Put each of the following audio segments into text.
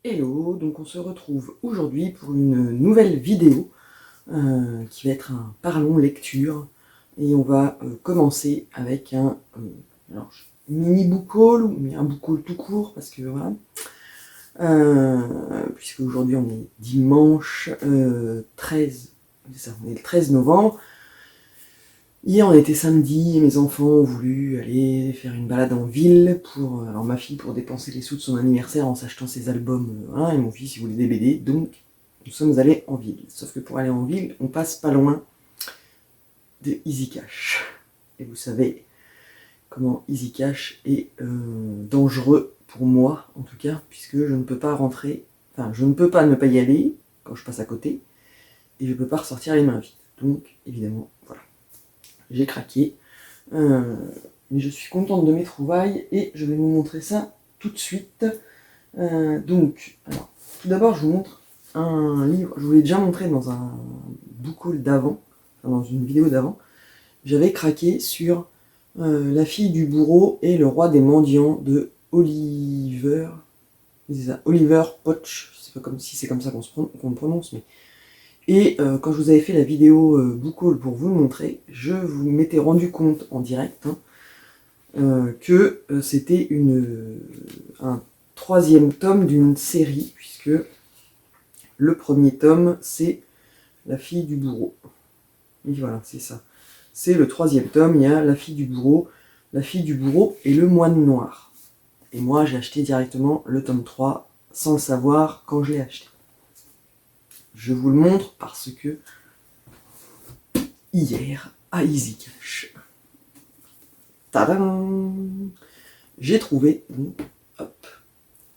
Hello, donc on se retrouve aujourd'hui pour une nouvelle vidéo qui va être un parlons lecture et on va commencer avec un mini book haul ou un book haul tout court parce que voilà, puisque aujourd'hui on est dimanche 13, c'est ça, on est le 13 novembre. Hier on était samedi et mes enfants ont voulu aller faire une balade en ville pour, alors ma fille pour dépenser les sous de son anniversaire en s'achetant ses albums, et mon fils il voulait des BD, donc nous sommes allés en ville. Sauf que pour aller en ville, on passe pas loin de Easy Cash. Et vous savez comment Easy Cash est dangereux pour moi en tout cas, puisque je ne peux pas rentrer, je ne peux pas ne pas y aller quand je passe à côté, et je peux pas ressortir les mains vides. Donc évidemment, voilà. J'ai craqué, mais je suis contente de mes trouvailles et je vais vous montrer ça tout de suite. Donc, alors, tout d'abord, je vous montre un livre. Je vous l'ai déjà montré dans un book haul d'avant, dans une vidéo d'avant. J'avais craqué sur La fille du bourreau et le roi des mendiants de Oliver. C'est ça, Oliver Poch. Je sais pas si c'est comme ça qu'on le prononce, mais. Et quand je vous avais fait la vidéo book haul pour vous le montrer, je vous m'étais rendu compte en direct que c'était un troisième tome d'une série, puisque le premier tome c'est La fille du bourreau. Et voilà, c'est ça. C'est le troisième tome, il y a La fille du bourreau et le moine noir. Et moi j'ai acheté directement le tome 3 sans le savoir quand je l'ai acheté. Je vous le montre parce que hier à Easy Cash, tadam, j'ai trouvé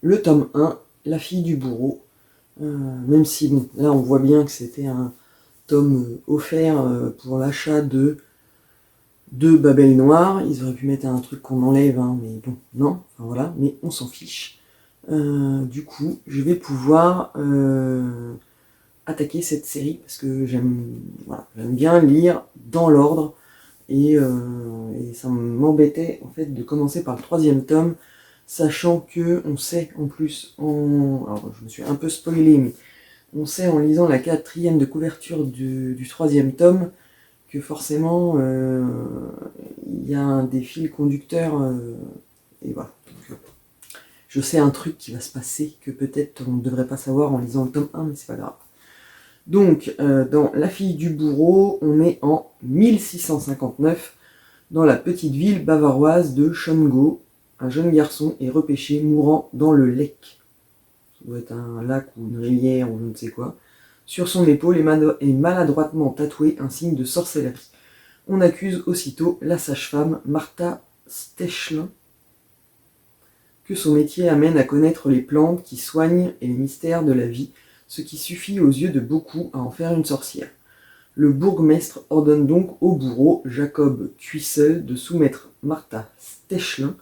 le tome 1, La fille du bourreau, même si bon, là on voit bien que c'était un tome offert pour l'achat de Babel Noir. Ils auraient pu mettre un truc qu'on enlève, mais bon, non, enfin voilà, mais on s'en fiche. Du coup, je vais pouvoir attaquer cette série parce que j'aime bien lire dans l'ordre et ça m'embêtait en fait de commencer par le troisième tome, sachant que on sait en plus, alors je me suis un peu spoilé, mais on sait en lisant la quatrième de couverture du troisième tome que forcément il y a des fils conducteurs et voilà. Donc, je sais un truc qui va se passer que peut-être on ne devrait pas savoir en lisant le tome 1, mais c'est pas grave. Donc, dans La fille du bourreau, on est en 1659, dans la petite ville bavaroise de Schongau. Un jeune garçon est repêché mourant dans le Lek. Ça doit être un lac ou une rivière ou je ne sais quoi. Sur son épaule est maladroitement tatoué un signe de sorcellerie. On accuse aussitôt la sage-femme Martha Stechlin, que son métier amène à connaître les plantes qui soignent et les mystères de la vie, ce qui suffit aux yeux de beaucoup à en faire une sorcière. Le bourgmestre ordonne donc au bourreau, Jacob Cuissel, de soumettre Martha Stechlin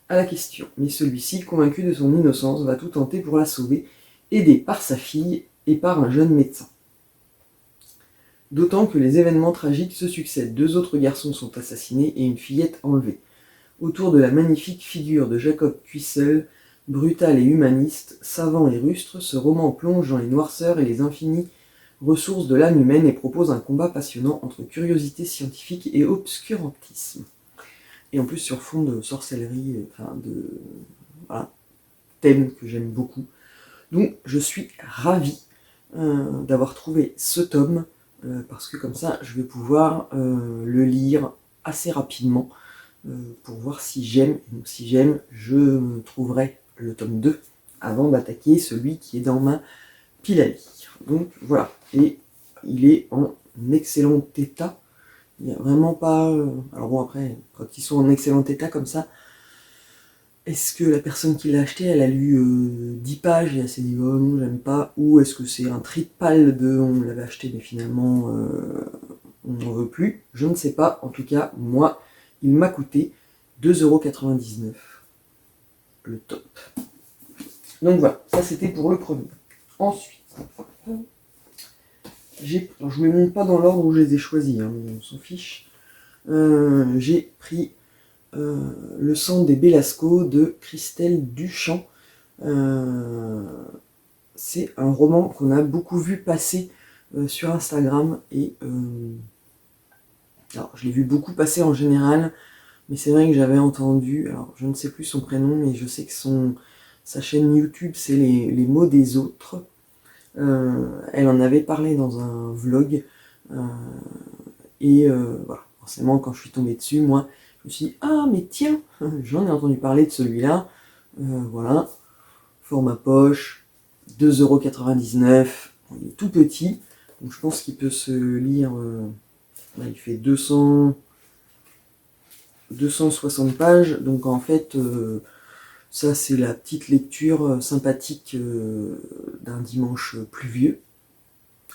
à la question. Mais celui-ci, convaincu de son innocence, va tout tenter pour la sauver, aidé par sa fille et par un jeune médecin. D'autant que les événements tragiques se succèdent. 2 autres garçons sont assassinés et une fillette enlevée. Autour de la magnifique figure de Jacob Cuissel, brutal et humaniste, savant et rustre, ce roman plonge dans les noirceurs et les infinies ressources de l'âme humaine et propose un combat passionnant entre curiosité scientifique et obscurantisme. Et en plus sur fond de sorcellerie, voilà, thème que j'aime beaucoup. Donc je suis ravi d'avoir trouvé ce tome, parce que comme ça je vais pouvoir le lire assez rapidement pour voir si j'aime. Et donc si j'aime, je trouverai le tome 2 avant d'attaquer celui qui est dans ma pile à lire. Donc voilà, et il est en excellent état. Il n'y a vraiment pas... Alors bon, après, quand ils sont en excellent état comme ça, est-ce que la personne qui l'a acheté, elle a lu 10 pages et elle s'est dit « Oh non, j'aime pas », ou est-ce que c'est un tripale de « On l'avait acheté mais finalement on n'en veut plus », je ne sais pas. En tout cas, moi, il m'a coûté 2,99 € le top. Donc voilà, ça c'était pour le premier. Ensuite, alors je ne les montre pas dans l'ordre où je les ai choisis, mais on s'en fiche. J'ai pris Le sang des Belasco de Christelle Duchamp. c'est un roman qu'on a beaucoup vu passer sur Instagram, et alors je l'ai vu beaucoup passer en général, mais c'est vrai que j'avais entendu, alors je ne sais plus son prénom, mais je sais que sa chaîne YouTube c'est les mots des autres. Elle en avait parlé dans un vlog, et voilà, forcément quand je suis tombée dessus, moi je me suis dit ah mais tiens, j'en ai entendu parler de celui-là, voilà, format poche, 2,99 €, il est tout petit, donc je pense qu'il peut se lire, là, il fait 260 pages, donc en fait ça c'est la petite lecture sympathique d'un dimanche pluvieux,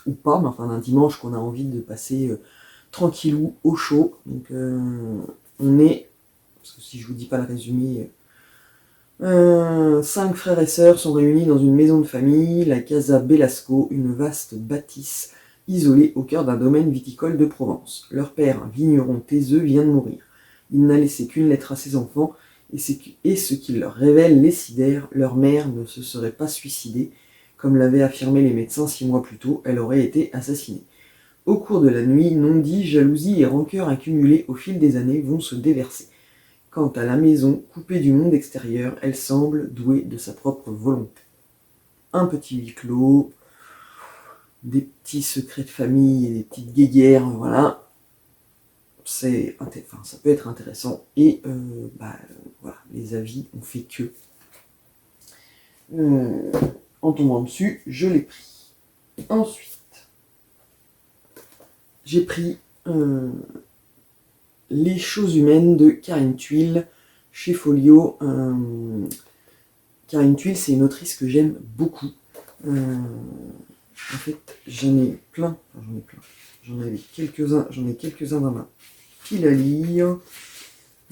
ou pas, mais enfin d'un dimanche qu'on a envie de passer tranquillou, au chaud. Donc on est, parce que si je vous dis pas le résumé, 5 frères et sœurs sont réunis dans une maison de famille, la Casa Belasco, une vaste bâtisse isolée au cœur d'un domaine viticole de Provence. Leur père, un vigneron taiseux, vient de mourir. Il n'a laissé qu'une lettre à ses enfants, et ce qu'il leur révèle les sidère. Leur mère ne se serait pas suicidée, comme l'avaient affirmé les médecins 6 mois plus tôt, elle aurait été assassinée. Au cours de la nuit, non-dits, jalousie et rancœur accumulées au fil des années vont se déverser. Quant à la maison, coupée du monde extérieur, elle semble douée de sa propre volonté. Un petit huis clos, des petits secrets de famille et des petites guéguerres, voilà. Ça peut être intéressant. Et voilà, les avis ont fait que. En tombant dessus, je l'ai pris. Ensuite, j'ai pris Les choses humaines de Karine Thuil chez Folio. Karine Thuil, c'est une autrice que j'aime beaucoup. En fait, j'en ai plein. J'en ai quelques-uns dans ma pile à lire.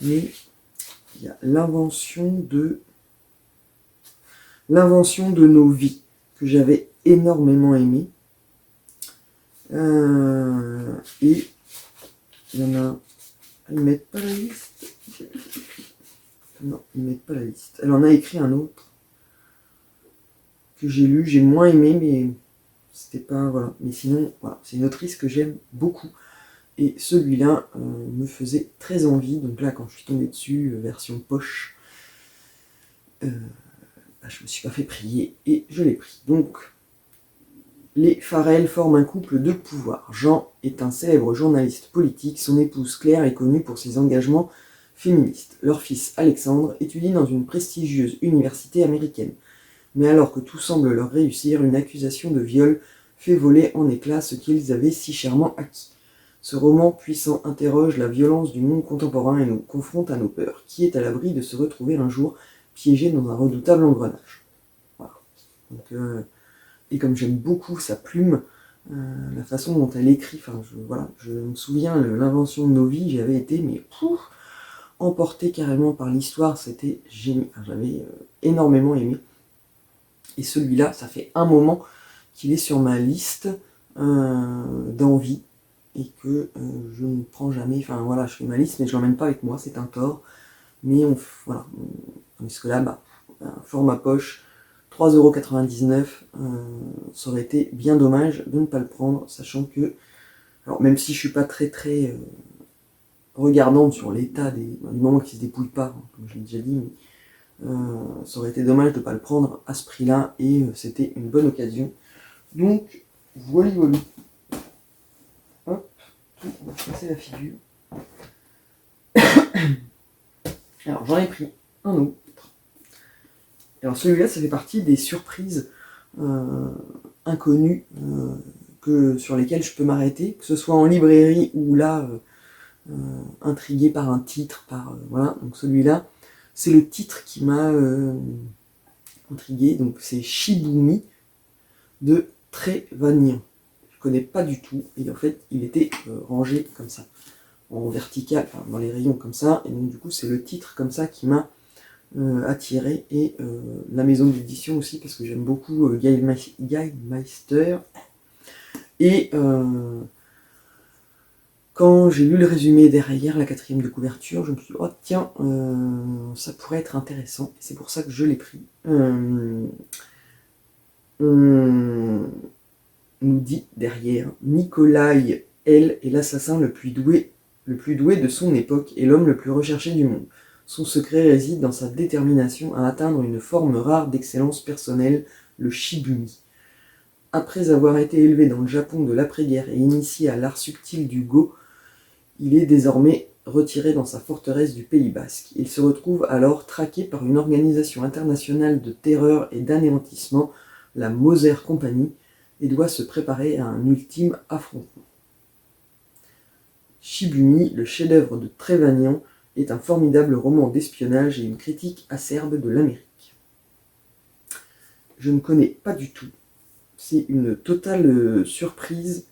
Mais il y a l'invention de nos vies que j'avais énormément aimé. Et il y en a. Ils mettent pas la liste. Non, ils mettent pas la liste. Elle en a écrit un autre que j'ai lu, j'ai moins aimé, mais c'était pas, voilà. Mais sinon, voilà, c'est une autrice que j'aime beaucoup. Et celui-là me faisait très envie. Donc là, quand je suis tombée dessus, version poche, je me suis pas fait prier et je l'ai pris. Donc, les Farrell forment un couple de pouvoir. Jean est un célèbre journaliste politique. Son épouse Claire est connue pour ses engagements féministes. Leur fils Alexandre étudie dans une prestigieuse université américaine. Mais alors que tout semble leur réussir, une accusation de viol fait voler en éclats ce qu'ils avaient si chèrement acquis. Ce roman puissant interroge la violence du monde contemporain et nous confronte à nos peurs. Qui est à l'abri de se retrouver un jour piégé dans un redoutable engrenage? Voilà. Donc, et comme j'aime beaucoup sa plume, la façon dont elle écrit, je me souviens, l'invention de nos vies, j'avais été emporté carrément par l'histoire, c'était génial, j'avais énormément aimé. Et celui-là, ça fait un moment qu'il est sur ma liste d'envie, et que je ne prends jamais, je fais ma liste, mais je l'emmène pas avec moi, c'est un tort. Mais parce que là, un format poche, 3,99 €, ça aurait été bien dommage de ne pas le prendre, sachant que, alors même si je suis pas très regardante sur l'état du moment qui se dépouille pas, comme je l'ai déjà dit, mais ça aurait été dommage de ne pas le prendre à ce prix-là, et c'était une bonne occasion. Donc, voilà. Hop, on va se passer la figure. Alors, j'en ai pris un autre. Alors, celui-là, ça fait partie des surprises inconnues sur lesquelles je peux m'arrêter, que ce soit en librairie ou là, intrigué par un titre, voilà. Donc, celui-là, c'est le titre qui m'a intrigué. Donc, c'est Shibumi de Trevanian. Je connais pas du tout, et en fait il était rangé comme ça, en vertical, dans les rayons comme ça, et donc du coup c'est le titre comme ça qui m'a attiré, et la maison d'édition aussi, parce que j'aime beaucoup Guy Meister, et quand j'ai lu le résumé derrière, la 4e de couverture, je me suis dit, oh tiens, ça pourrait être intéressant, et c'est pour ça que je l'ai pris. On nous dit derrière, Nikolai L est l'assassin le plus doué de son époque et l'homme le plus recherché du monde. Son secret réside dans sa détermination à atteindre une forme rare d'excellence personnelle, le shibumi. Après avoir été élevé dans le Japon de l'après-guerre et initié à l'art subtil du go, il est désormais retiré dans sa forteresse du Pays Basque. Il se retrouve alors traqué par une organisation internationale de terreur et d'anéantissement, la Moser Company, et doit se préparer à un ultime affrontement. Shibumi, le chef-d'œuvre de Trevanian, est un formidable roman d'espionnage et une critique acerbe de l'Amérique. Je ne connais pas du tout. C'est une totale surprise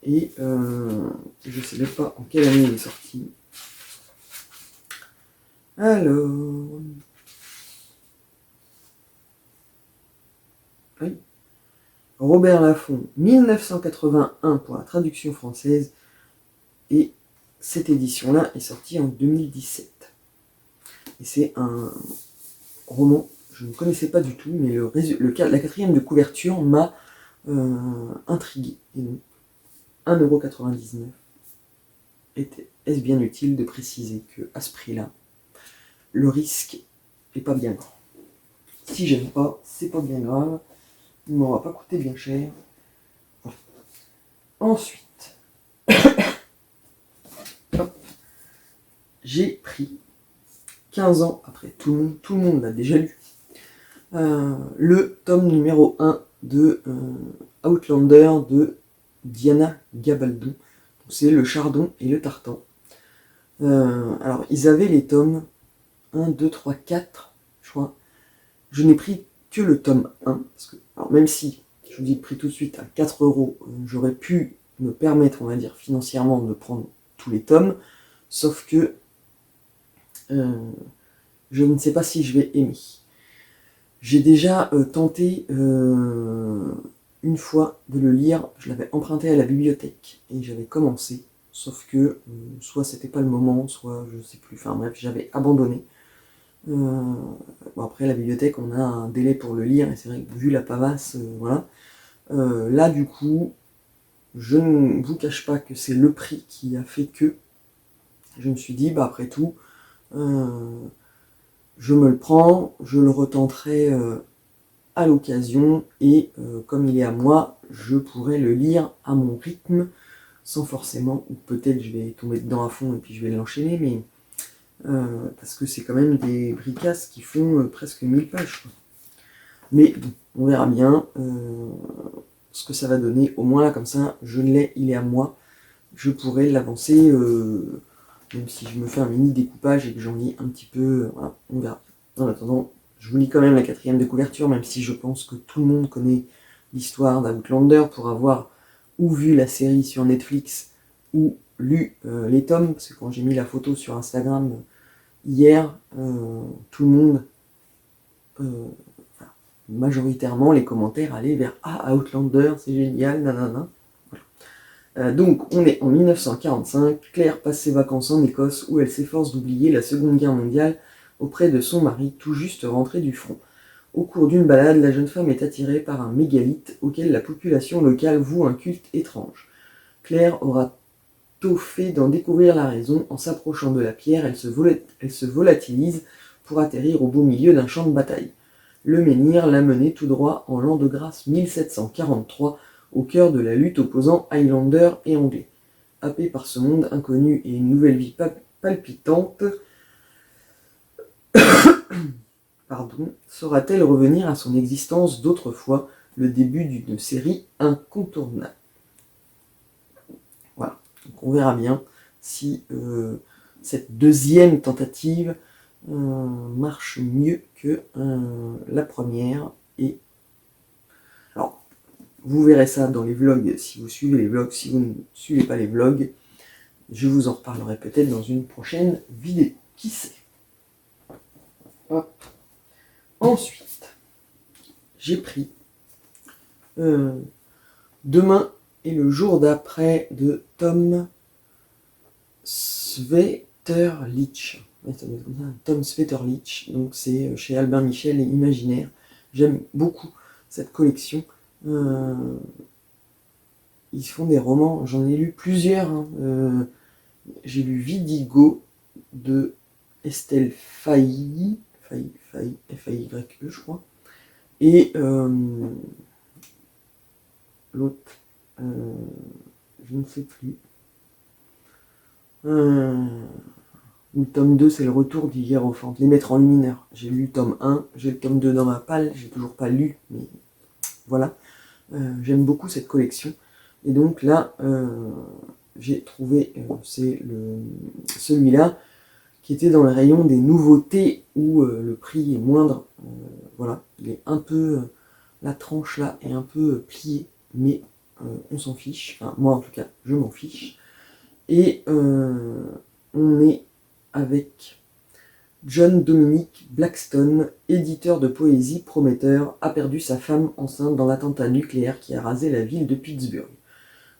et je ne sais même pas en quelle année il est sorti. Alors... Oui. Robert Laffont, 1981 pour la traduction française, et cette édition-là est sortie en 2017. Et c'est un roman, je ne connaissais pas du tout, mais la quatrième de couverture m'a intrigué. Et donc, 1,99€. Est-ce bien utile de préciser qu'à ce prix-là, le risque n'est pas bien grand. Si j'aime pas, c'est pas bien grave. Il ne m'aura pas coûté bien cher. Voilà. Ensuite, j'ai pris 15 ans après, tout le monde l'a déjà lu, le tome numéro 1 de Outlander de Diana Gabaldon. C'est le Chardon et le Tartan. Alors, ils avaient les tomes 1, 2, 3, 4, je crois. Je n'ai pris que le tome 1, parce que, alors même si, je vous dis le prix tout de suite, à 4€, j'aurais pu me permettre, on va dire, financièrement de prendre tous les tomes, sauf que je ne sais pas si je vais aimer. J'ai déjà tenté une fois de le lire, je l'avais emprunté à la bibliothèque et j'avais commencé, sauf que soit c'était pas le moment, soit je sais plus, enfin bref, j'avais abandonné. Bon, après la bibliothèque, on a un délai pour le lire et c'est vrai que vu la pavasse, voilà. Là du coup, je ne vous cache pas que c'est le prix qui a fait que je me suis dit, bah après tout, je me le prends, je le retenterai à l'occasion et comme il est à moi, je pourrai le lire à mon rythme sans forcément, ou peut-être je vais tomber dedans à fond et puis je vais l'enchaîner, mais parce que c'est quand même des bricasses qui font presque 1000 pages. Quoi. Mais bon, on verra bien ce que ça va donner. Au moins là, comme ça, je l'ai, il est à moi. Je pourrai l'avancer, même si je me fais un mini découpage et que j'en lis un petit peu. Voilà, on verra. En attendant, je vous lis quand même la quatrième de couverture, même si je pense que tout le monde connaît l'histoire d'Outlander pour avoir ou vu la série sur Netflix ou lu les tomes, parce que quand j'ai mis la photo sur Instagram hier, tout le monde, majoritairement, les commentaires allaient vers « Ah, Outlander, c'est génial, nanana ». Donc, on est en 1945, Claire passe ses vacances en Écosse où elle s'efforce d'oublier la Seconde Guerre mondiale auprès de son mari tout juste rentré du front. Au cours d'une balade, la jeune femme est attirée par un mégalithe auquel la population locale voue un culte étrange. Claire aura tôt fait d'en découvrir la raison. En s'approchant de la pierre, elle se volatilise pour atterrir au beau milieu d'un champ de bataille. Le menhir l'a menée tout droit en l'an de grâce 1743, au cœur de la lutte opposant Highlanders et Anglais. Happée par ce monde inconnu et une nouvelle vie palpitante, saura-t-elle revenir à son existence d'autrefois, le début d'une série incontournable. Voilà, donc on verra bien si cette deuxième tentative marche mieux que la première. Et alors, vous verrez ça dans les vlogs si vous suivez les vlogs. Si vous ne suivez pas les vlogs, je vous en reparlerai peut-être dans une prochaine vidéo. Qui sait? Hop. Ensuite, j'ai pris Demain et le jour d'après de Tom Sweterlich. Tom Sweterlich, donc c'est chez Albin Michel et Imaginaire. J'aime beaucoup cette collection. Ils font des romans, j'en ai lu plusieurs. Hein. J'ai lu Vidigo de Estelle Failly, F-A-Y-E je crois. Et l'autre, je ne sais plus. Le tome 2, c'est le retour du hiérophante, les maîtres en lumineur. J'ai lu le tome 1, j'ai le tome 2 dans ma palle, j'ai toujours pas lu, mais voilà. J'aime beaucoup cette collection. Et donc là, j'ai trouvé, c'est celui-là, qui était dans le rayon des nouveautés où le prix est moindre. Voilà, il est un peu, la tranche là est un peu pliée, mais on s'en fiche. Enfin, moi en tout cas, je m'en fiche. Et on est avec John Dominic Blackstone, éditeur de poésie prometteur, a perdu sa femme enceinte dans l'attentat nucléaire qui a rasé la ville de Pittsburgh.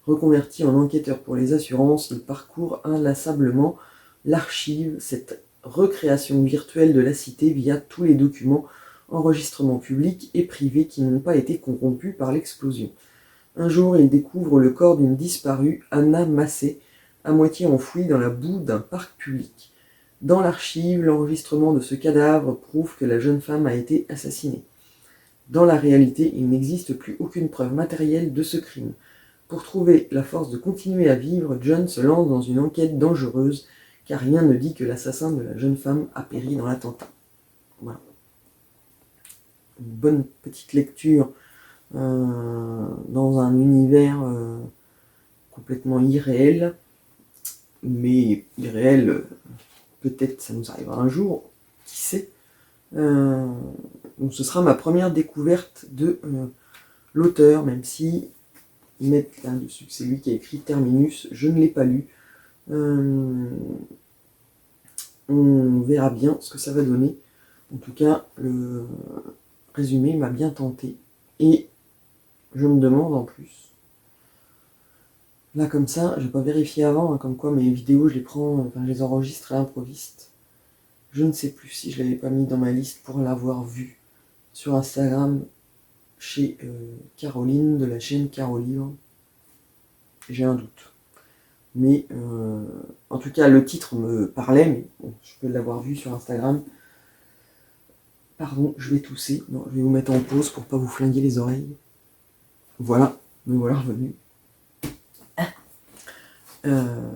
Reconverti en enquêteur pour les assurances, il parcourt inlassablement l'archive, cette recréation virtuelle de la cité via tous les documents, enregistrements publics et privés qui n'ont pas été corrompus par l'explosion. Un jour, il découvre le corps d'une disparue, Anna Massé, à moitié enfouie dans la boue d'un parc public. Dans l'archive, l'enregistrement de ce cadavre prouve que la jeune femme a été assassinée. Dans la réalité, il n'existe plus aucune preuve matérielle de ce crime. Pour trouver la force de continuer à vivre, John se lance dans une enquête dangereuse, car rien ne dit que l'assassin de la jeune femme a péri dans l'attentat. Voilà. Une bonne petite lecture dans un univers complètement irréel, mais irréel, peut-être ça nous arrivera un jour, qui sait. Donc ce sera ma première découverte de l'auteur, même si ils mettent là-dessus que c'est lui qui a écrit Terminus, je ne l'ai pas lu. On verra bien ce que ça va donner. En tout cas, le résumé m'a bien tenté. Et je me demande en plus, là comme ça, j'ai pas vérifié avant, hein, comme quoi mes vidéos je les enregistre à l'improviste. Je ne sais plus si je l'avais pas mis dans ma liste pour l'avoir vu sur Instagram chez Caroline de la chaîne Carolivre. J'ai un doute. Mais en tout cas, le titre me parlait, mais bon, je peux l'avoir vu sur Instagram. Pardon, je vais tousser. Non, je vais vous mettre en pause pour pas vous flinguer les oreilles. Voilà, me voilà revenu.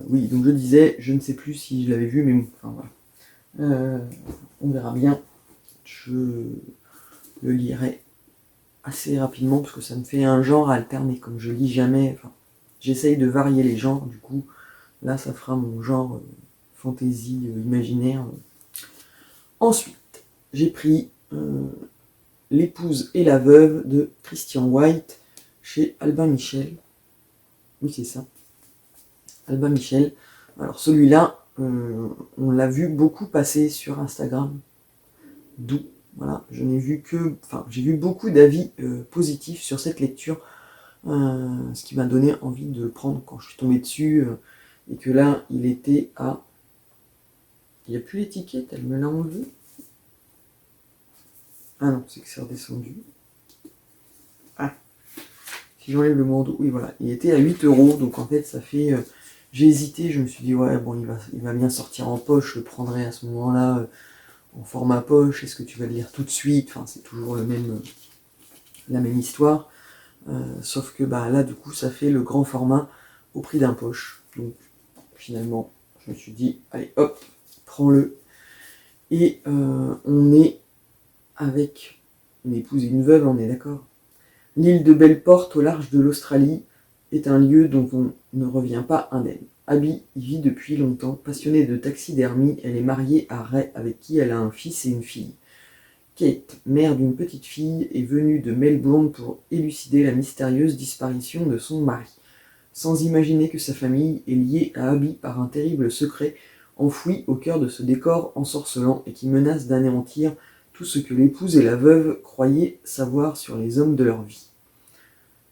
Oui, donc je disais, je ne sais plus si je l'avais vu, mais bon, enfin voilà. On verra bien. Je le lirai assez rapidement parce que ça me fait un genre à alterner. Comme je lis jamais, enfin, j'essaye de varier les genres, du coup, là ça fera mon genre fantasy imaginaire. Ensuite, j'ai pris L'épouse et la veuve de Christian White chez Albin Michel. Oui, c'est ça. Albin Michel. Alors celui-là, on l'a vu beaucoup passer sur Instagram. D'où, voilà, j'ai vu beaucoup d'avis positifs sur cette lecture, ce qui m'a donné envie de le prendre quand je suis tombé dessus, et que là, il était à... Il n'y a plus l'étiquette, elle me l'a enlevé. Ah non, c'est que c'est redescendu. Ah, si j'enlève le bandeau, oui voilà, il était à 8€, donc en fait ça fait... j'ai hésité, je me suis dit ouais bon il va bien sortir en poche, je le prendrai à ce moment-là en format poche, est-ce que tu vas le lire tout de suite, enfin c'est toujours la même histoire, sauf que bah là du coup ça fait le grand format au prix d'un poche, donc finalement je me suis dit allez hop, prends-le, et on est avec une épouse et une veuve, on est d'accord. L'île de Belleport, au large de l'Australie, est un lieu dont on ne revient pas indemne. Abby y vit depuis longtemps. Passionnée de taxidermie, elle est mariée à Ray, avec qui elle a un fils et une fille. Kate, mère d'une petite fille, est venue de Melbourne pour élucider la mystérieuse disparition de son mari, sans imaginer que sa famille est liée à Abby par un terrible secret enfoui au cœur de ce décor ensorcelant et qui menace d'anéantir tout ce que l'épouse et la veuve croyaient savoir sur les hommes de leur vie.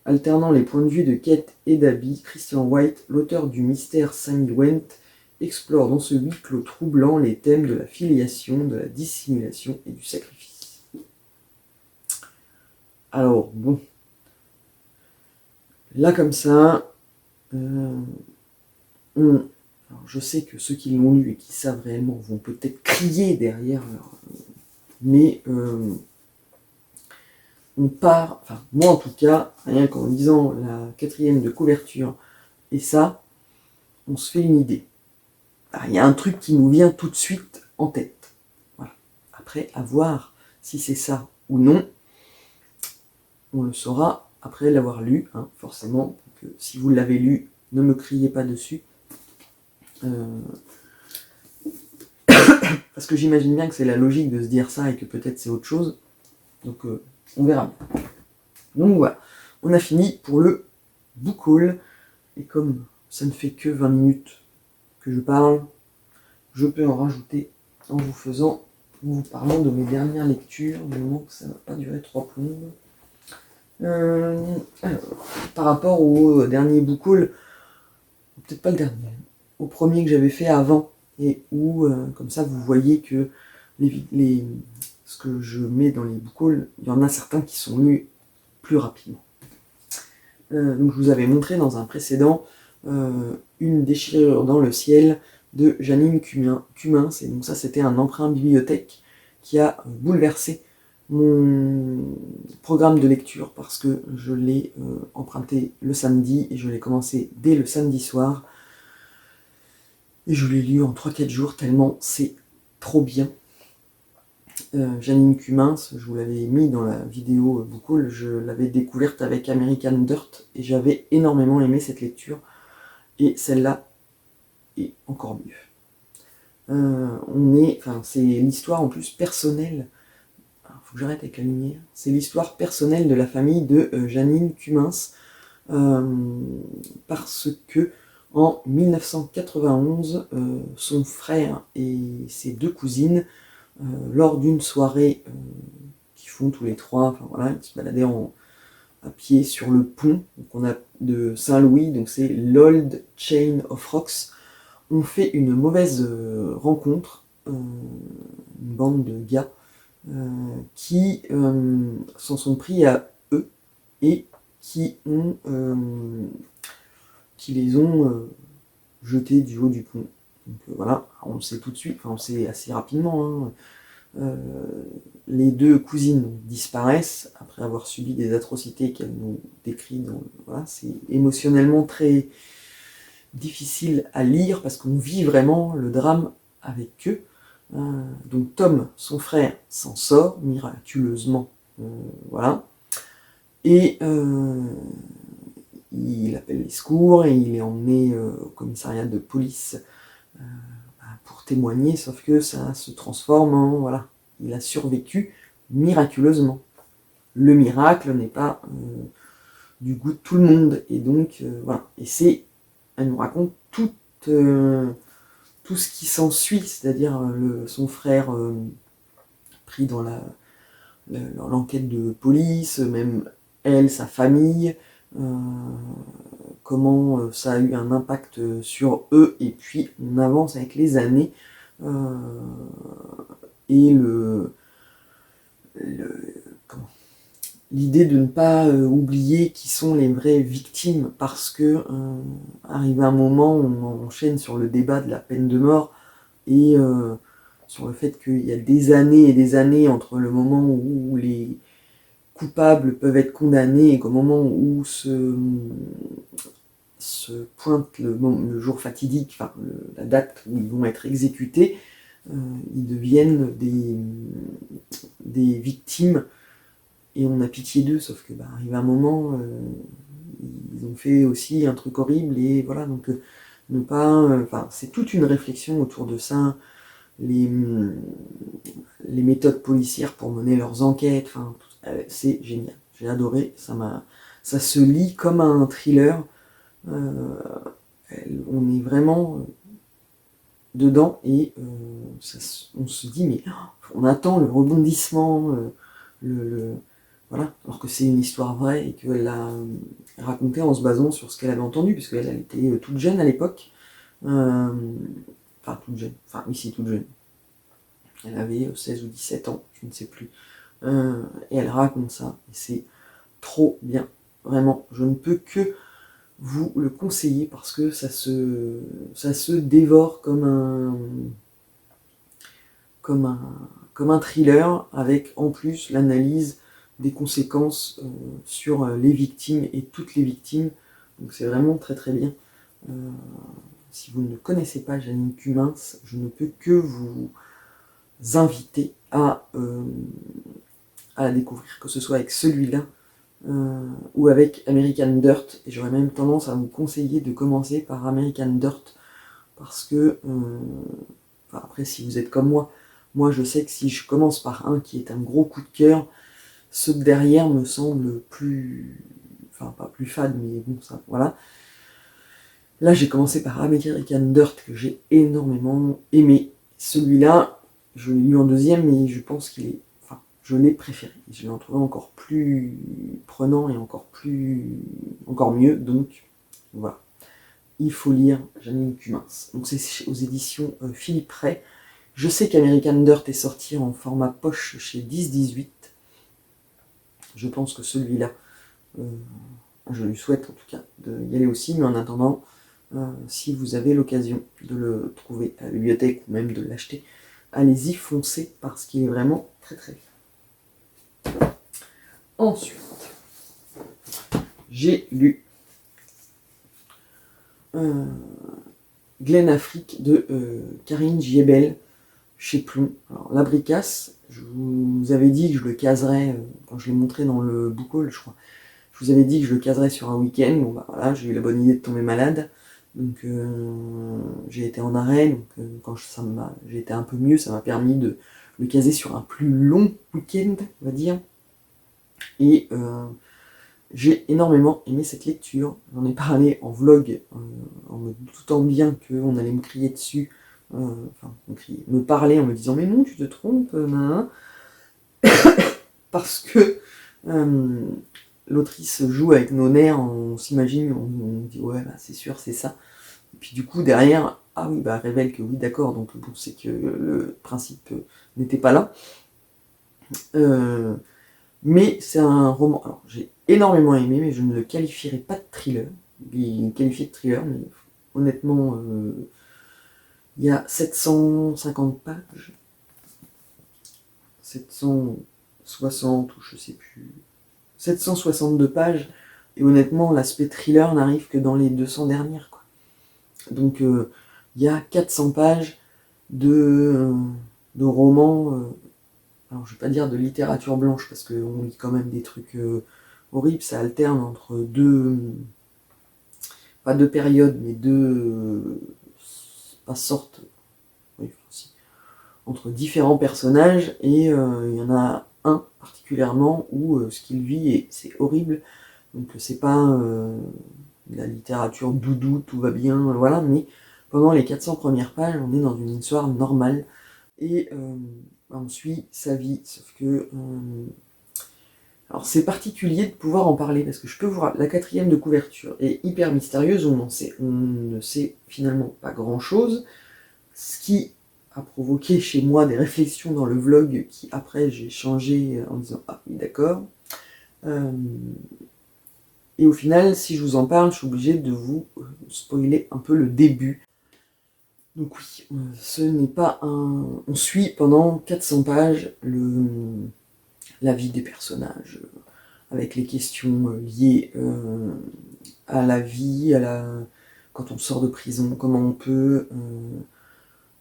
Alternant les points de vue de Kate et d'Abby, Christian White, l'auteur du mystère sanguinant, explore dans ce huis clos troublant les thèmes de la filiation, de la dissimulation et du sacrifice. Alors bon, Là, comme ça, alors, je sais que ceux qui l'ont lu et qui savent réellement vont peut-être crier derrière mais on part, enfin moi en tout cas, rien qu'en lisant la 4e de couverture et ça, on se fait une idée. Il y a un truc qui nous vient tout de suite en tête. Voilà. Après, à voir si c'est ça ou non, on le saura après l'avoir lu, hein, forcément. Donc, si vous l'avez lu, ne me criez pas dessus. Parce que j'imagine bien que c'est la logique de se dire ça et que peut-être c'est autre chose. Donc on verra bien. Donc voilà, on a fini pour le book haul. Et comme ça ne fait que 20 minutes que je parle, je peux en rajouter en vous parlant de mes dernières lectures, du moment que ça ne va pas durer 3 plombes. Alors, par rapport au dernier book haul, peut-être pas le dernier, au premier que j'avais fait avant, et où, comme ça, vous voyez que ce que je mets dans les book hauls, il y en a certains qui sont lus plus rapidement. Donc je vous avais montré dans un précédent Une déchirure dans le ciel de Janine Cummins. Et donc ça, c'était un emprunt bibliothèque qui a bouleversé mon programme de lecture parce que je l'ai emprunté le samedi et je l'ai commencé dès le samedi soir. Et je l'ai lu en 3-4 jours tellement c'est trop bien. Janine Cummins, je vous l'avais mis dans la vidéo book haul, je l'avais découverte avec American Dirt et j'avais énormément aimé cette lecture. Et celle-là est encore mieux. C'est l'histoire en plus personnelle. Alors, faut que j'arrête avec la lumière. C'est l'histoire personnelle de la famille de Janine Cummins. Parce que en 1991, son frère et ses 2 cousines, lors d'une soirée qu'ils font tous les 3, enfin voilà, ils se baladaient à pied sur le pont donc on a de Saint-Louis, donc c'est l'Old Chain of Rocks, on fait une mauvaise rencontre, une bande de gars qui s'en sont pris à eux et qui les ont jetés du haut du pont. Donc voilà, on le sait tout de suite, enfin on le sait assez rapidement, hein. Les 2 cousines disparaissent après avoir subi des atrocités qu'elle nous décrit. Voilà, c'est émotionnellement très difficile à lire parce qu'on vit vraiment le drame avec eux. Donc Tom, son frère, s'en sort miraculeusement, voilà. Et il appelle les secours et il est emmené au commissariat de police pour témoigner, sauf que ça se transforme en voilà. Il a survécu miraculeusement. Le miracle n'est pas du goût de tout le monde. Et donc, voilà. Et elle nous raconte tout ce qui s'ensuit, c'est-à-dire son frère pris dans l'enquête de police, même elle, sa famille, comment ça a eu un impact sur eux, et puis on avance avec les années. Et l'idée de ne pas oublier qui sont les vraies victimes, parce que arrivé un moment, on enchaîne sur le débat de la peine de mort et sur le fait qu'il y a des années et des années entre le moment où les coupables peuvent être condamnés et qu'au moment où se pointe le jour fatidique, enfin la date où ils vont être exécutés, ils deviennent des victimes et on a pitié d'eux, sauf que arrivé un moment, ils ont fait aussi un truc horrible et voilà, donc ne pas... c'est toute une réflexion autour de ça, les méthodes policières pour mener leurs enquêtes, c'est génial, j'ai adoré, ça se lit comme un thriller, on est vraiment dedans et on se dit mais on attend le rebondissement, voilà, alors que c'est une histoire vraie et qu'elle l'a racontée en se basant sur ce qu'elle avait entendu, puisque elle était toute jeune à l'époque, toute jeune, ici toute jeune, elle avait 16 ou 17 ans, je ne sais plus, et elle raconte ça, et c'est trop bien, vraiment, je ne peux que vous le conseiller parce que ça se dévore comme un thriller, avec en plus l'analyse des conséquences sur les victimes et toutes les victimes. Donc c'est vraiment très très bien. Si vous ne connaissez pas Jeanine Cumins, je ne peux que vous inviter à la découvrir, que ce soit avec celui-là ou avec American Dirt. Et j'aurais même tendance à vous conseiller de commencer par American Dirt, parce que, enfin, après si vous êtes comme moi je sais que si je commence par un qui est un gros coup de cœur, ceux de derrière me semblent plus, enfin pas plus fades, mais bon, ça, voilà. Là j'ai commencé par American Dirt, que j'ai énormément aimé. Celui-là, je l'ai lu en deuxième, mais je pense qu'il est, enfin, je l'ai préféré. Je l'ai trouvé encore plus prenant et encore mieux, donc voilà. Il faut lire Jeanine Cumins. Donc c'est aux éditions Philippe Ray. Je sais qu'American Dirt est sorti en format poche chez 10-18. Je pense que celui-là, je lui souhaite en tout cas d'y aller aussi, mais en attendant, si vous avez l'occasion de le trouver à la bibliothèque ou même de l'acheter, allez-y, foncez, parce qu'il est vraiment très très bien. Ensuite, j'ai lu Glen Afrique de Karine Giebel chez Plomb. Alors, La Bricasse, je vous avais dit que je le caserais, quand je l'ai montré dans le book haul, je crois, je vous avais dit que je le caserais sur un week-end. Bon bah voilà, j'ai eu la bonne idée de tomber malade, donc j'ai été en arrêt, donc quand j'ai été un peu mieux, ça m'a permis de le caser sur un plus long week-end, on va dire, et j'ai énormément aimé cette lecture. J'en ai parlé en vlog, en me doutant bien qu'on allait me crier dessus, enfin me parler en me disant mais non tu te trompes, parce que l'autrice joue avec nos nerfs, on s'imagine, on dit ouais bah, c'est sûr c'est ça, et puis du coup derrière ah oui bah révèle que oui d'accord, donc bon c'est que le principe n'était pas là, mais c'est un roman, alors j'ai énormément aimé, mais je ne le qualifierais pas de thriller. Il est qualifié de thriller, mais honnêtement il y a 750 pages, 760 ou je sais plus, 762 pages, et honnêtement l'aspect thriller n'arrive que dans les 200 dernières, quoi. Donc il y a 400 pages de romans, alors je vais pas dire de littérature blanche, parce qu'on lit quand même des trucs horribles, ça alterne entre pas deux périodes, mais pas sortes, oui, si, entre différents personnages, et il y en a un particulièrement où ce qu'il vit, et c'est horrible, donc c'est pas la littérature doudou, tout va bien, voilà, mais pendant les 400 premières pages, on est dans une histoire normale, et on suit sa vie, sauf que alors c'est particulier de pouvoir en parler, parce que je peux vous rappeler, la quatrième de couverture est hyper mystérieuse, on ne sait finalement pas grand chose, ce qui a provoqué chez moi des réflexions dans le vlog qui après j'ai changé en disant ah oui d'accord, et au final si je vous en parle je suis obligé de vous spoiler un peu le début. Donc oui, ce n'est pas un... On suit pendant 400 pages la vie des personnages, avec les questions liées à la vie, quand on sort de prison, comment on peut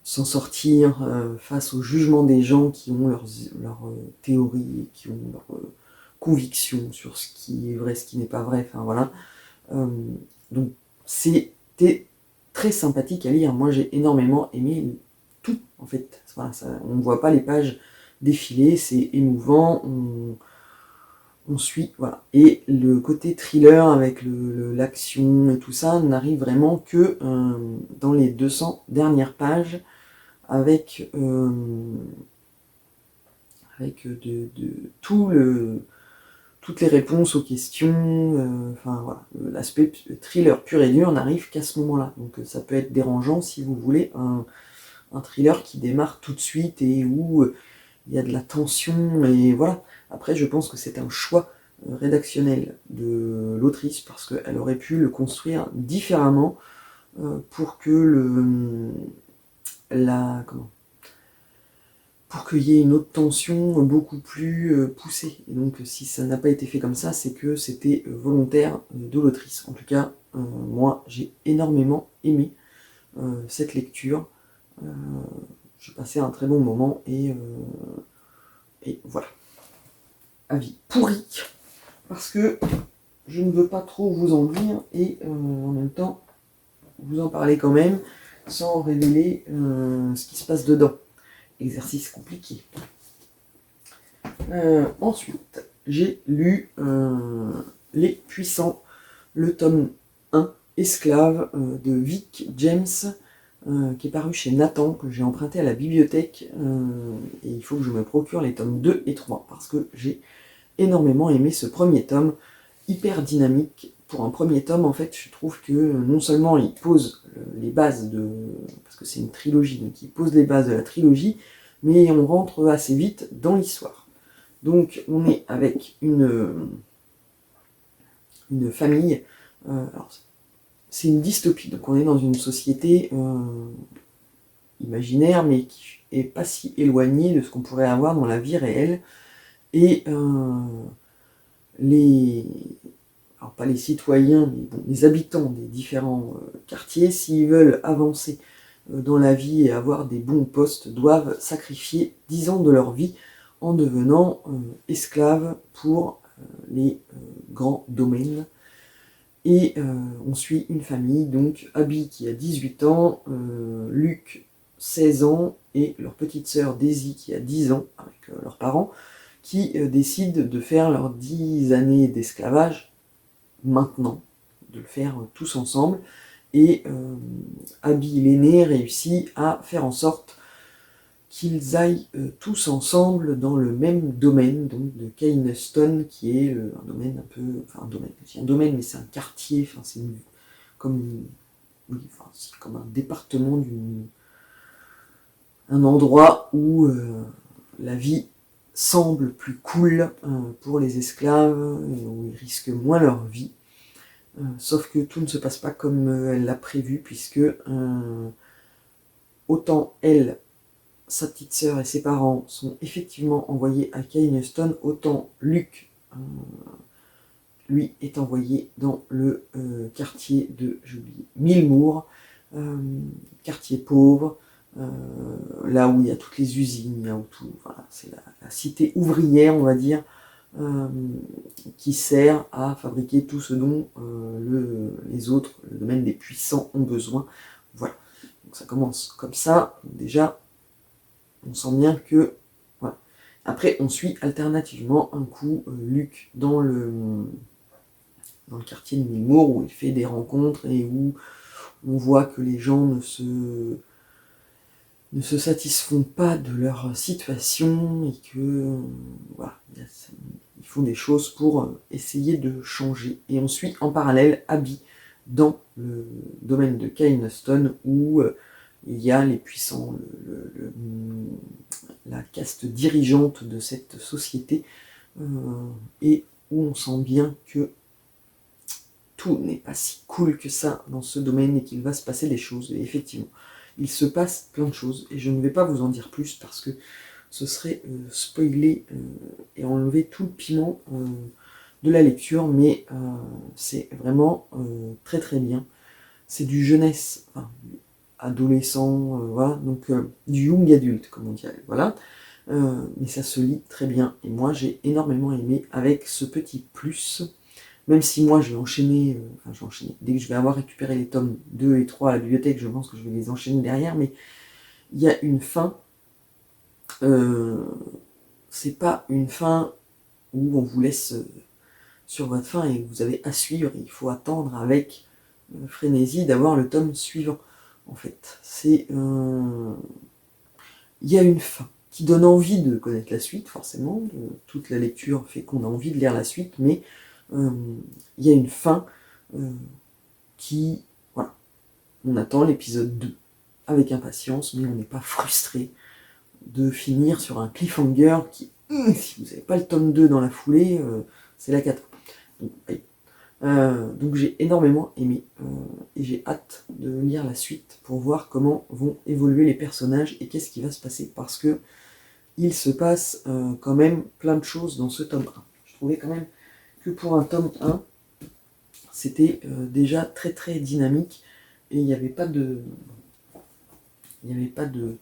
s'en sortir face au jugement des gens qui ont leurs théories, qui ont leurs convictions sur ce qui est vrai, ce qui n'est pas vrai, enfin voilà. Donc c'était très sympathique à lire, moi j'ai énormément aimé tout en fait, voilà, on ne voit pas les pages défiler, c'est émouvant, on suit, voilà. Et le côté thriller avec l'action et tout ça n'arrive vraiment que dans les 200 dernières pages, avec toutes les réponses aux questions, enfin voilà, l'aspect thriller pur et dur n'arrive qu'à ce moment-là. Donc ça peut être dérangeant si vous voulez un thriller qui démarre tout de suite et où il y a de la tension, et voilà. Après je pense que c'est un choix rédactionnel de l'autrice, parce qu'elle aurait pu le construire différemment pour que pour qu'il y ait une autre tension beaucoup plus poussée. Et donc si ça n'a pas été fait comme ça, c'est que c'était volontaire de l'autrice. En tout cas, moi j'ai énormément aimé cette lecture. J'ai passé un très bon moment et voilà. Avis pourri, parce que je ne veux pas trop vous en dire et en même temps vous en parler quand même sans révéler ce qui se passe dedans. Exercice compliqué. Ensuite, j'ai lu Les Puissants, le tome 1, Esclave, de Vic James, qui est paru chez Nathan, que j'ai emprunté à la bibliothèque, et il faut que je me procure les tomes 2 et 3, parce que j'ai énormément aimé ce premier tome, hyper dynamique. Pour un premier tome, en fait, je trouve que non seulement il pose les bases parce que c'est une trilogie, donc il pose les bases de la trilogie, mais on rentre assez vite dans l'histoire. Donc on est avec une famille, alors c'est une dystopie, donc on est dans une société imaginaire, mais qui est pas si éloignée de ce qu'on pourrait avoir dans la vie réelle, et alors pas les citoyens, mais bon, les habitants des différents quartiers, s'ils veulent avancer dans la vie et avoir des bons postes, doivent sacrifier 10 ans de leur vie en devenant esclaves pour les grands domaines. Et on suit une famille, donc Abby qui a 18 ans, Luc 16 ans, et leur petite sœur Daisy qui a 10 ans, avec leurs parents, qui décident de faire leurs 10 années d'esclavage maintenant, de le faire tous ensemble. Et Abby l'aîné réussit à faire en sorte qu'ils aillent tous ensemble dans le même domaine, donc de Kynaston, qui est un domaine un peu, enfin un domaine, mais c'est un quartier, enfin c'est comme un département un endroit où la vie semble plus cool pour les esclaves, où ils risquent moins leur vie. Sauf que tout ne se passe pas comme elle l'a prévu, puisque autant elle, sa petite sœur et ses parents sont effectivement envoyés à Kynaston, autant Luc, lui, est envoyé dans le quartier de, j'ai oublié, Millmoor, quartier pauvre, là où il y a toutes les usines, là où tout, voilà, c'est la cité ouvrière, on va dire, qui sert à fabriquer tout ce dont les autres, le domaine des puissants, ont besoin. Voilà. Donc ça commence comme ça. Déjà, on sent bien que... Voilà. Après, on suit alternativement un coup Luc dans le quartier de Millmoor, où il fait des rencontres et où on voit que les gens ne se satisfont pas de leur situation et que voilà, ils font des choses pour essayer de changer. Et on suit en parallèle Abby dans le domaine de Kynaston, où il y a les puissants, la caste dirigeante de cette société, et où on sent bien que tout n'est pas si cool que ça dans ce domaine et qu'il va se passer des choses. Et effectivement, il se passe plein de choses, et je ne vais pas vous en dire plus parce que ce serait spoiler et enlever tout le piment de la lecture, mais c'est vraiment très très bien. C'est du jeunesse, enfin, adolescent, voilà, donc du young adulte, comme on dirait, voilà. Mais ça se lit très bien, et moi j'ai énormément aimé, avec ce petit plus, même si moi je vais enchaîner, dès que je vais avoir récupéré les tomes 2 et 3 à la bibliothèque, je pense que je vais les enchaîner derrière, mais il y a une fin, c'est pas une fin où on vous laisse sur votre faim et vous avez à suivre, il faut attendre avec frénésie d'avoir le tome suivant. En fait, il y a une fin qui donne envie de connaître la suite, forcément. Toute la lecture fait qu'on a envie de lire la suite, mais il y a une fin qui... Voilà. On attend l'épisode 2 avec impatience, mais on n'est pas frustré de finir sur un cliffhanger qui, si vous n'avez pas le tome 2 dans la foulée, c'est la cata. Donc, Donc j'ai énormément aimé et j'ai hâte de lire la suite pour voir comment vont évoluer les personnages et qu'est-ce qui va se passer, parce que il se passe quand même plein de choses dans ce tome 1. Je trouvais quand même que pour un tome 1, c'était déjà très très dynamique et il n'y avait pas de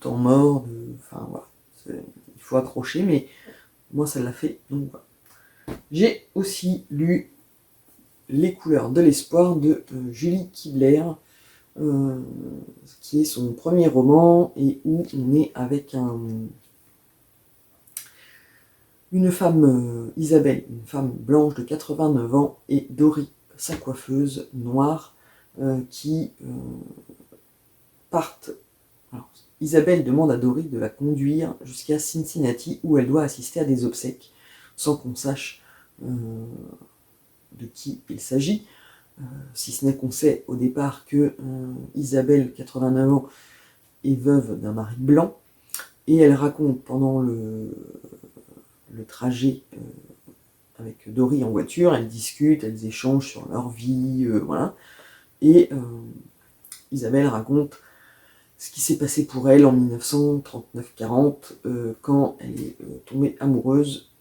temps mort, enfin voilà, il faut accrocher, mais moi ça l'a fait, donc voilà. J'ai aussi lu Les couleurs de l'espoir de Julie Kibler, qui est son premier roman et où on est avec une femme, Isabelle, une femme blanche de 89 ans, et Dory, sa coiffeuse noire, qui partent. Alors, Isabelle demande à Dory de la conduire jusqu'à Cincinnati où elle doit assister à des obsèques, sans qu'on sache de qui il s'agit, si ce n'est qu'on sait au départ que Isabelle, 89 ans, est veuve d'un mari blanc, et elle raconte pendant le trajet avec Dory en voiture, elles discutent, elles échangent sur leur vie, voilà, et Isabelle raconte ce qui s'est passé pour elle en 1939-40, quand elle est tombée amoureuse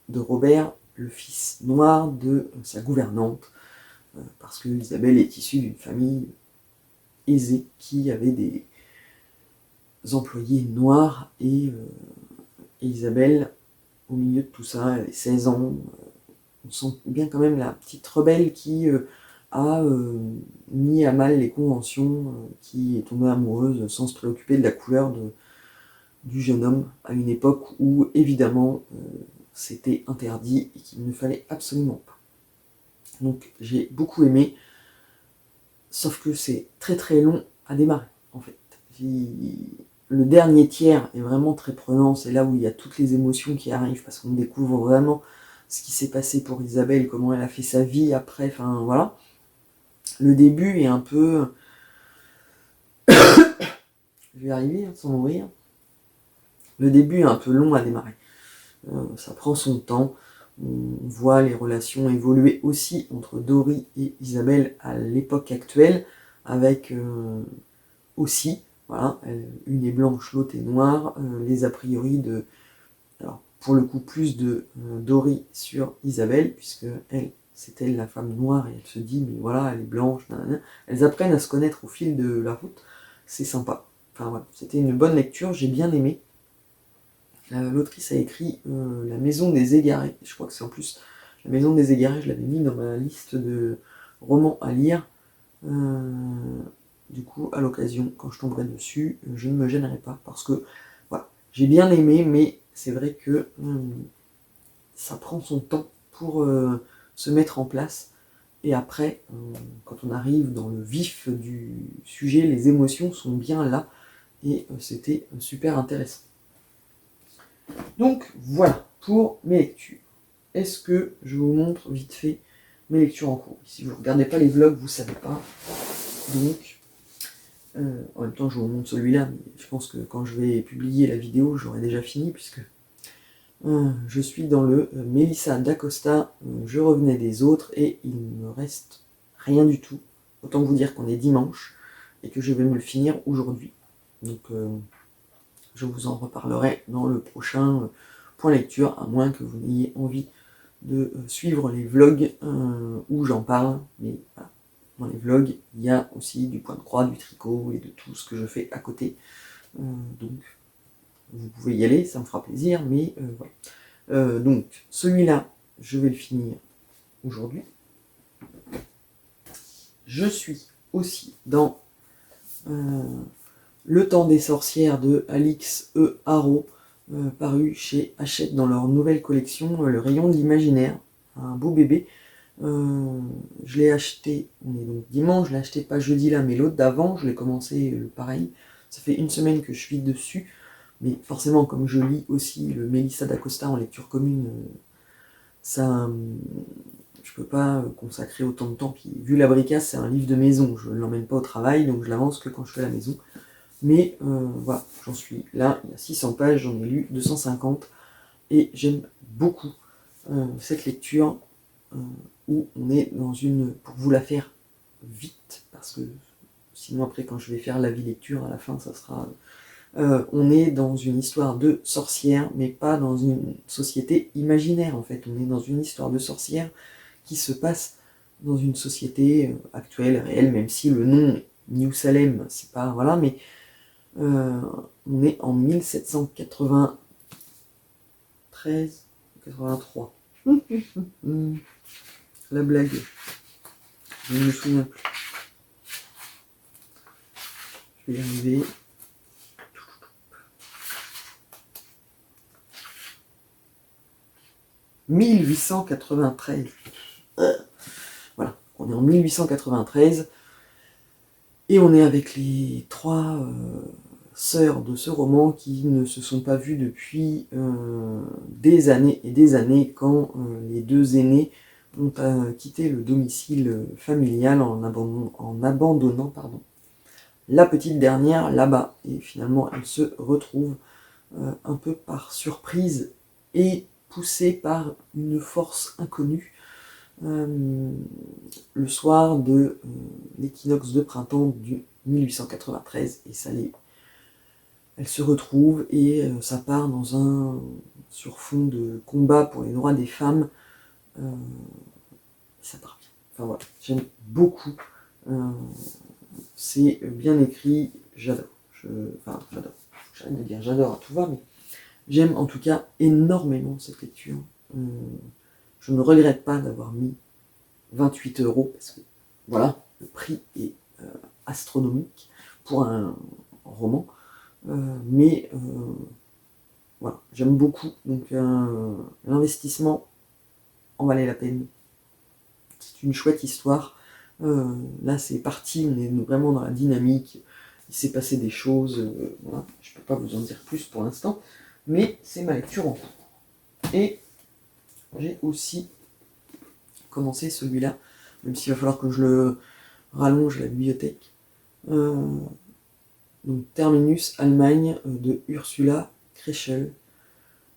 de Robert, le fils noir de sa gouvernante, parce que Isabelle est issue d'une famille aisée qui avait des employés noirs, et Isabelle, au milieu de tout ça, elle avait 16 ans, on sent bien quand même la petite rebelle qui a mis à mal les conventions, qui est tombée amoureuse sans se préoccuper de la couleur du jeune homme, à une époque où évidemment c'était interdit et qu'il ne fallait absolument pas. Donc j'ai beaucoup aimé, sauf que c'est très très long à démarrer en fait. Le dernier tiers est vraiment très prenant, c'est là où il y a toutes les émotions qui arrivent, parce qu'on découvre vraiment ce qui s'est passé pour Isabelle, comment elle a fait sa vie après, enfin voilà. Le début est un peu... Je vais arriver sans mourir. Le début est un peu long à démarrer. Ça prend son temps. On voit les relations évoluer aussi entre Dory et Isabelle à l'époque actuelle, avec aussi, voilà, une est blanche, l'autre est noire, les a priori de... Alors, pour le coup, plus de Dory sur Isabelle, puisque elle, c'est elle la femme noire, et elle se dit, mais voilà, elle est blanche, nanana. Elles apprennent à se connaître au fil de la route, c'est sympa. Enfin voilà, c'était une bonne lecture, j'ai bien aimé. L'autrice a écrit La Maison des Égarés, je crois que c'est en plus La Maison des Égarés, je l'avais mis dans ma liste de romans à lire. Du coup, à l'occasion, quand je tomberai dessus, je ne me gênerai pas, parce que voilà, j'ai bien aimé, mais c'est vrai que ça prend son temps pour se mettre en place. Et après, quand on arrive dans le vif du sujet, les émotions sont bien là, et c'était super intéressant. Donc voilà pour mes lectures. Est-ce que je vous montre vite fait mes lectures en cours? Si vous ne regardez pas les vlogs, vous ne savez pas. Donc, en même temps, je vous montre celui-là, mais je pense que quand je vais publier la vidéo, j'aurai déjà fini, puisque je suis dans le Melissa d'Acosta, Je revenais des autres, et il ne me reste rien du tout. Autant vous dire qu'on est dimanche, et que je vais me le finir aujourd'hui. Donc, je vous en reparlerai dans le prochain point lecture, à moins que vous n'ayez envie de suivre les vlogs où j'en parle. Mais voilà, dans les vlogs, il y a aussi du point de croix, du tricot et de tout ce que je fais à côté. Donc, vous pouvez y aller, ça me fera plaisir, mais voilà. Donc, celui-là, je vais le finir aujourd'hui. Je suis aussi dans Le Temps des sorcières de Alix E. Haro, paru chez Hachette dans leur nouvelle collection, Le Rayon de l'Imaginaire. Un beau bébé. Je l'ai acheté, on est donc dimanche, je l'ai acheté pas jeudi là, mais l'autre d'avant, je l'ai commencé pareil. Ça fait une semaine que je suis dessus, mais forcément, comme je lis aussi le Melissa d'Acosta en lecture commune, ça, je peux pas consacrer autant de temps. Puis, vu la bricasse, c'est un livre de maison, je ne l'emmène pas au travail, donc je l'avance que quand je fais la maison. Mais voilà, j'en suis là, il y a 600 pages, j'en ai lu 250, et j'aime beaucoup cette lecture. où on est dans une... Pour vous la faire vite, parce que sinon après quand je vais faire l'avis lecture à la fin, ça sera... on est dans une histoire de sorcière, mais pas dans une société imaginaire en fait. On est dans une histoire de sorcière qui se passe dans une société actuelle, réelle, même si le nom New Salem, c'est pas... Voilà, mais on est en 1793, 83. La blague, je ne me souviens plus. Je vais y arriver. « 1893 ». Voilà, on est en 1893 et on est avec les trois sœurs de ce roman qui ne se sont pas vues depuis des années et des années, quand les deux aînées ont quitté le domicile familial en abandonnant la petite dernière là-bas. Et finalement, elle se retrouve un peu par surprise et poussée par une force inconnue le soir de l'équinoxe de printemps du 1893, et ça elle se retrouve et ça part sur fond de combat pour les droits des femmes. Ça part bien. Enfin voilà, j'aime beaucoup. C'est bien écrit, j'adore. J'adore. J'arrête de dire j'adore à tout va, mais j'aime en tout cas énormément cette lecture. Je ne regrette pas d'avoir mis 28 €, parce que voilà, le prix est astronomique pour un roman. Mais voilà, j'aime beaucoup. Donc l'investissement en valait la peine. C'est une chouette histoire. Là c'est parti, on est vraiment dans la dynamique. Il s'est passé des choses. Voilà. Je ne peux pas vous en dire plus pour l'instant, mais c'est ma lecture en cours. Et j'ai aussi commencé celui-là, même s'il va falloir que je le rallonge, la bibliothèque. Donc Terminus Allemagne de Ursula Krechel.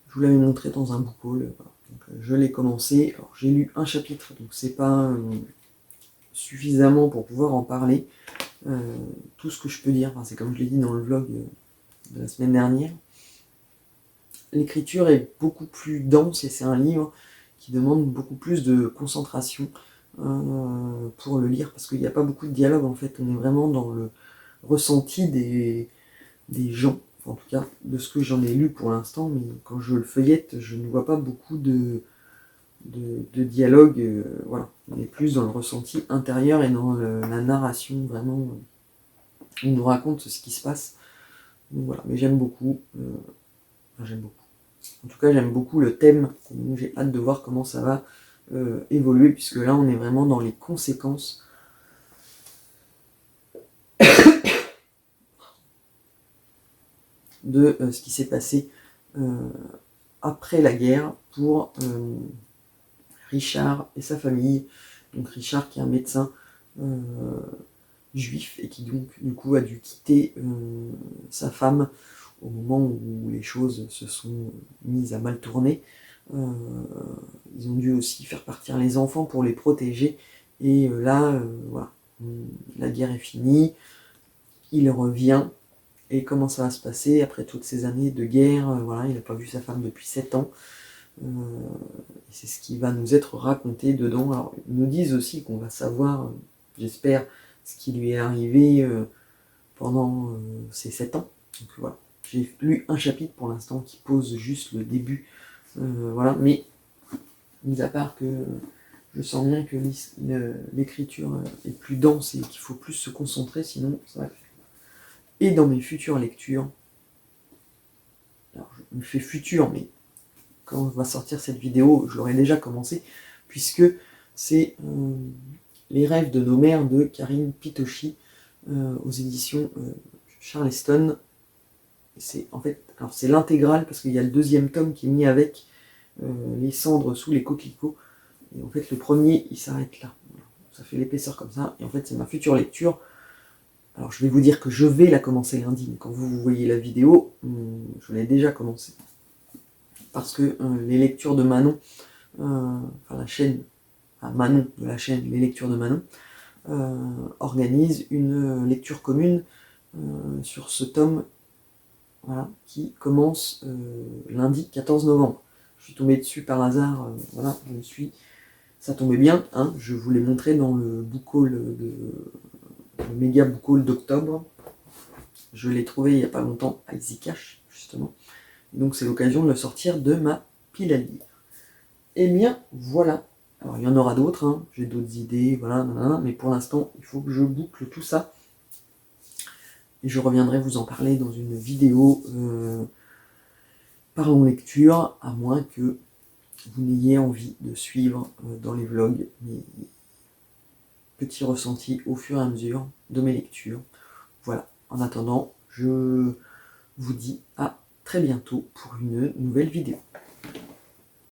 Je vous l'avais montré dans un book haul. Voilà. Donc, je l'ai commencé. Alors, j'ai lu un chapitre, donc c'est pas suffisamment pour pouvoir en parler. Tout ce que je peux dire, c'est comme je l'ai dit dans le vlog de la semaine dernière. L'écriture est beaucoup plus dense et c'est un livre qui demande beaucoup plus de concentration pour le lire, parce qu'il n'y a pas beaucoup de dialogue en fait. On est vraiment dans le ressenti des gens, en tout cas de ce que j'en ai lu pour l'instant, mais quand je le feuillette, je ne vois pas beaucoup de dialogue. Voilà, on est plus dans le ressenti intérieur et dans la narration, vraiment, on nous raconte ce qui se passe. Donc voilà, mais j'aime beaucoup. J'aime beaucoup. En tout cas, j'aime beaucoup le thème. J'ai hâte de voir comment ça va évoluer, puisque là, on est vraiment dans les conséquences de ce qui s'est passé après la guerre pour Richard et sa famille. Donc Richard qui est un médecin juif et qui donc du coup a dû quitter sa femme au moment où les choses se sont mises à mal tourner. Ils ont dû aussi faire partir les enfants pour les protéger. Et là, voilà, la guerre est finie, il revient. Et comment ça va se passer après toutes ces années de guerre? Voilà, il n'a pas vu sa femme depuis 7 ans. C'est ce qui va nous être raconté dedans. Alors, ils nous disent aussi qu'on va savoir, j'espère, ce qui lui est arrivé pendant ces 7 ans. Donc voilà, j'ai lu un chapitre pour l'instant qui pose juste le début. Voilà, mais mis à part que je sens bien que l'écriture est plus dense et qu'il faut plus se concentrer, sinon ça va le faire. Et dans mes futures lectures, alors je me fais futur, mais quand va sortir cette vidéo, je l'aurai déjà commencé, puisque c'est Les rêves de nos mères de Karine Pitochi aux éditions Charleston. C'est en fait, alors c'est l'intégrale, parce qu'il y a le deuxième tome qui est mis avec Les cendres sous les coquelicots. Et en fait, le premier, il s'arrête là. Voilà. Ça fait l'épaisseur comme ça. Et en fait, c'est ma future lecture. Alors, je vais vous dire que je vais la commencer lundi. Mais quand vous voyez la vidéo, je l'ai déjà commencé. Parce que les lectures de Manon, enfin la chaîne Manon de la chaîne Les Lectures de Manon, organise une lecture commune sur ce tome, voilà, qui commence lundi 14 novembre. Je suis tombé dessus par hasard, voilà, ça tombait bien, hein, je vous l'ai montré dans le book haul le méga book haul d'octobre. Je l'ai trouvé il n'y a pas longtemps à Easy Cash, justement. Et donc c'est l'occasion de le sortir de ma pile à lire. Et bien voilà. Alors il y en aura d'autres, hein. J'ai d'autres idées, voilà, mais pour l'instant, il faut que je boucle tout ça. Et je reviendrai vous en parler dans une vidéo parlons lecture, à moins que vous n'ayez envie de suivre dans les vlogs mes petits ressentis au fur et à mesure de mes lectures. Voilà, en attendant, je vous dis à très bientôt pour une nouvelle vidéo.